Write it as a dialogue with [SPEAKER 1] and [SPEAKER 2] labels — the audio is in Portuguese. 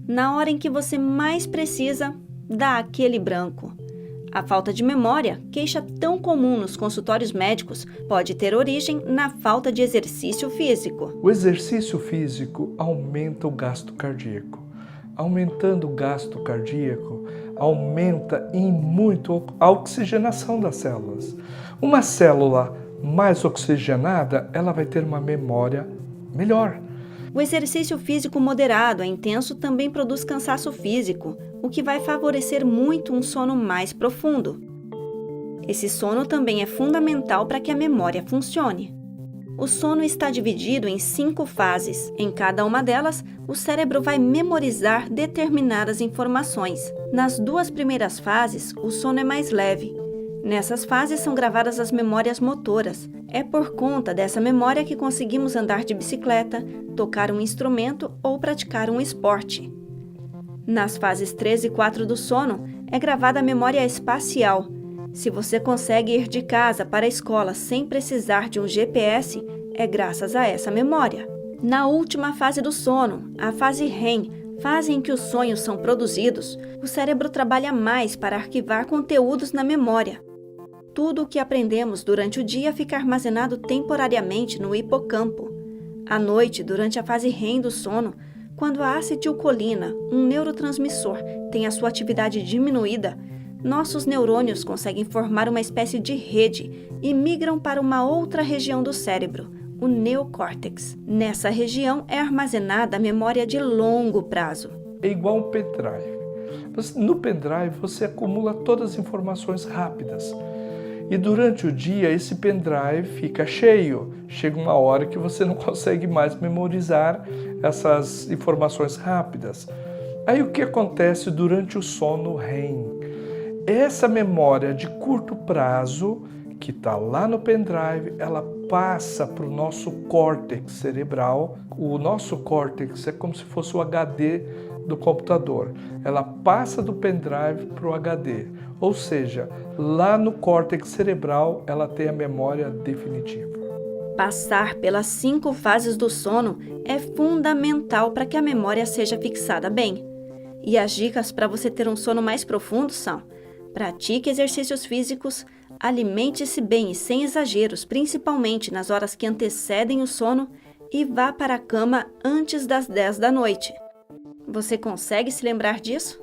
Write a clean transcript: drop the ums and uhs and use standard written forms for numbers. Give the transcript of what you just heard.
[SPEAKER 1] Na hora em que você mais precisa, dá aquele branco. A falta de memória, queixa tão comum nos consultórios médicos, pode ter origem na falta de exercício físico.
[SPEAKER 2] O exercício físico aumenta o gasto cardíaco. Aumentando o gasto cardíaco, aumenta em muito a oxigenação das células. Uma célula mais oxigenada, ela vai ter uma memória melhor.
[SPEAKER 1] O exercício físico moderado a intenso também produz cansaço físico, o que vai favorecer muito um sono mais profundo. Esse sono também é fundamental para que a memória funcione. O sono está dividido em 5 fases. Em cada uma delas, o cérebro vai memorizar determinadas informações. Nas 2 primeiras fases, o sono é mais leve. Nessas fases são gravadas as memórias motoras. É por conta dessa memória que conseguimos andar de bicicleta, tocar um instrumento ou praticar um esporte. Nas fases 3 e 4 do sono, é gravada a memória espacial. Se você consegue ir de casa para a escola sem precisar de um GPS, é graças a essa memória. Na última fase do sono, a fase REM, fase em que os sonhos são produzidos, o cérebro trabalha mais para arquivar conteúdos na memória. Tudo o que aprendemos durante o dia fica armazenado temporariamente no hipocampo. À noite, durante a fase REM do sono, quando a acetilcolina, um neurotransmissor, tem a sua atividade diminuída, nossos neurônios conseguem formar uma espécie de rede e migram para uma outra região do cérebro, o neocórtex. Nessa região é armazenada a memória de longo prazo.
[SPEAKER 2] É igual um pendrive. No pendrive você acumula todas as informações rápidas. E durante o dia esse pendrive fica cheio. Chega uma hora que você não consegue mais memorizar essas informações rápidas. Aí o que acontece durante o sono REM? Essa memória de curto prazo, que está lá no pendrive, ela passa para o nosso córtex cerebral. O nosso córtex é como se fosse o HD do computador. Ela passa do pendrive para o HD. Ou seja, lá no córtex cerebral, ela tem a memória definitiva.
[SPEAKER 1] Passar pelas 5 fases do sono é fundamental para que a memória seja fixada bem. E as dicas para você ter um sono mais profundo são: pratique exercícios físicos, alimente-se bem e sem exageros, principalmente nas horas que antecedem o sono, e vá para a cama antes das 10 da noite. Você consegue se lembrar disso?